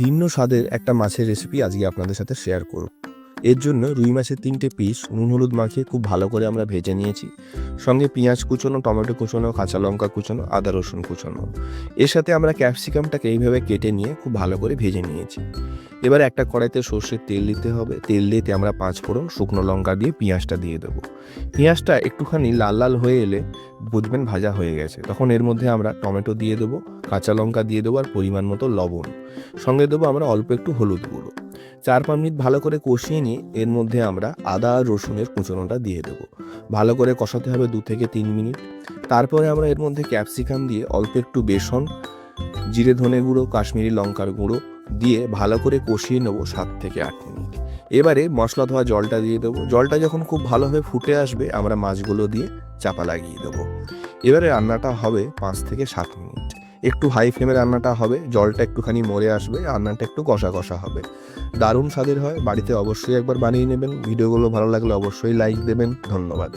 ভিন্ন স্বাদের একটা মাছের রেসিপি আজকে আপনাদের সাথে শেয়ার করব। এর জন্য রুই মাছের 3টে পিস নুন হলুদ মাখিয়ে খুব ভালো করে আমরা ভেজে নিয়েছি। সঙ্গে পেঁয়াজ কুচোনো, টমেটো কুচোনো, কাঁচা লঙ্কা কুচোনো, আদা রসুন কুচোনো। এর সাথে আমরা ক্যাপসিকামটাকে এইভাবে কেটে নিয়ে খুব ভালো করে ভেজে নিয়েছি। এবার একটা কড়াইতে সর্ষের তেল দিতে হবে। তেল দিয়ে আমরা 5 ফোড়ন, শুকনো লঙ্কা দিয়ে পেঁয়াজটা দিয়ে দেবো। পেঁয়াজটা একটুখানি লাল লাল হয়ে এলে বুঝবেন ভাজা হয়ে গেছে। তখন এর মধ্যে আমরা টমেটো দিয়ে দেবো, কাঁচা লঙ্কা দিয়ে দেবো আর পরিমাণ মতো লবণ। সঙ্গে দেবো আমরা অল্প একটু হলুদ গুঁড়ো। 4-5 মিনিট ভালো করে কষিয়ে নিয়ে এর মধ্যে আমরা আদা আর রসুনের কুচোনোটা দিয়ে দেবো। ভালো করে কষাতে হবে 2 থেকে 3 মিনিট। তারপরে আমরা এর মধ্যে ক্যাপসিকাম দিয়ে অল্প একটু বেসন, জিরে ধনে গুঁড়ো, কাশ্মীরি লঙ্কার গুঁড়ো দিয়ে ভালো করে কষিয়ে নেবো 7 থেকে 8 মিনিট। এবারে মশলা ধোয়া জলটা দিয়ে দেবো। জলটা যখন খুব ভালোভাবে ফুটে আসবে আমরা মাছগুলো দিয়ে চাপা লাগিয়ে দেবো। এবারে রান্নাটা হবে 5 থেকে 7 মিনিট। একটু হাই ফ্লেমে রান্নাটা হবে, জলটা একটুখানি মরে আসবে, রান্নাটা একটু কষা কষা হবে। দারুণ স্বাদের হয়, বাড়িতে অবশ্যই একবার বানিয়ে নেবেন। ভিডিওগুলো ভালো লাগলে অবশ্যই লাইক দেবেন। ধন্যবাদ।